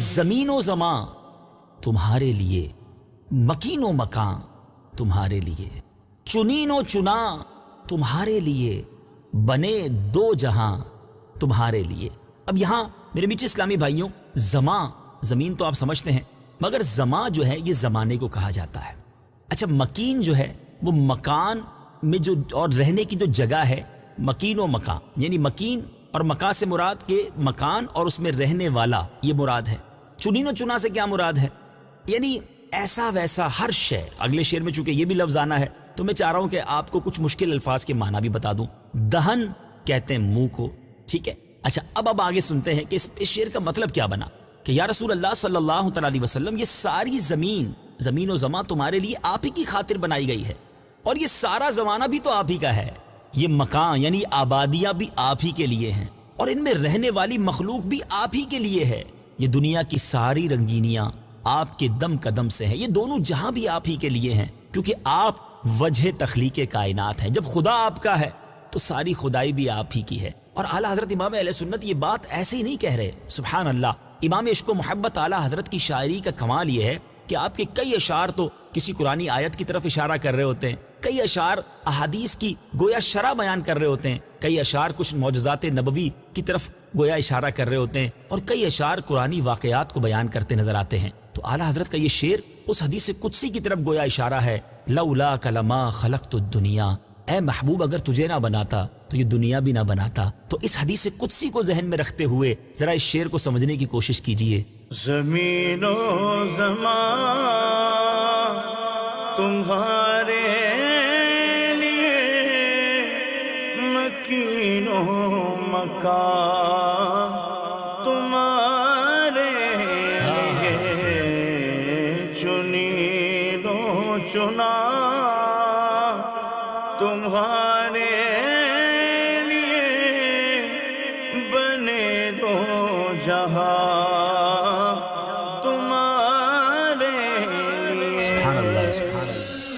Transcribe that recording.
زمین و زماں تمہارے لیے، مکین و مکان تمہارے لیے، چنین و چنا تمہارے لیے، بنے دو جہاں تمہارے لیے۔ اب یہاں میرے میٹھے اسلامی بھائیوں، زماں، زمین تو آپ سمجھتے ہیں، مگر زماں جو ہے یہ زمانے کو کہا جاتا ہے۔ اچھا، مکین جو ہے وہ مکان میں جو اور رہنے کی جو جگہ ہے، مکین و مکان، یعنی مکین اور مکان سے مراد کہ مکان اور اس میں رہنے والا، یہ مراد ہے۔ چنین و چنا سے کیا مراد ہے؟ یعنی ایسا ویسا ہر شے۔ اگلے شعر میں چونکہ یہ بھی لفظ آنا ہے تو میں چاہ رہا ہوں کہ آپ کو کچھ مشکل الفاظ کے معنی بھی بتا دوں۔ دہن کہتے ہیں منہ کو، ٹھیک ہے۔ اچھا، اب آگے سنتے ہیں کہ اس شعر کا مطلب کیا بنا کہ یا رسول اللہ صلی اللہ تعالی علیہ وسلم، یہ ساری زمین و زماں تمہارے لیے آپ ہی کی خاطر بنائی گئی ہے، اور یہ سارا زمانہ بھی تو آپ ہی کا ہے۔ یہ مکان یعنی آبادیاں بھی آپ ہی کے لیے ہیں، اور ان میں رہنے والی مخلوق بھی آپ ہی کے لیے ہے۔ یہ دنیا کی ساری رنگینیاں آپ کے دم قدم سے ہیں، یہ دونوں جہاں بھی آپ ہی کے لیے ہیں، کیونکہ آپ وجہ تخلیق کائنات ہیں۔ جب خدا آپ کا ہے تو ساری خدائی بھی آپ ہی کی ہے۔ اور اعلیٰ حضرت امام اہل سنت یہ بات ایسے ہی نہیں کہہ رہے، سبحان اللہ۔ امام عشق و محبت اعلیٰ حضرت کی شاعری کا کمال یہ ہے کہ آپ کے کئی اشعار تو کسی قرآنی آیت کی طرف اشارہ کر رہے ہوتے ہیں، کئی اشعار احادیث کی گویا شرح بیان کر رہے ہوتے ہیں، کئی اشعار کچھ معجزات نبوی کی طرف گویا اشارہ کر رہے ہوتے ہیں، اور کئی اشعار قرآنی واقعات کو بیان کرتے نظر آتے ہیں۔ تو اعلیٰ حضرت کا یہ شعر اس حدیث قدسی کی طرف گویا اشارہ ہے، لولاک لما خلقت الدنیا، اے محبوب اگر تجھے نہ بناتا تو یہ دنیا بھی نہ بناتا۔ تو اس حدیث قدسی کو ذہن میں رکھتے ہوئے ذرا اس شعر کو سمجھنے کی کوشش کیجئے۔ زمین و زمان تمہارے لیے، مکین و مکان تمہارے لیے، چنین و چنا تمہارے لیے، بنے دو جہاں سبحان اللہ، سبحان اللہ۔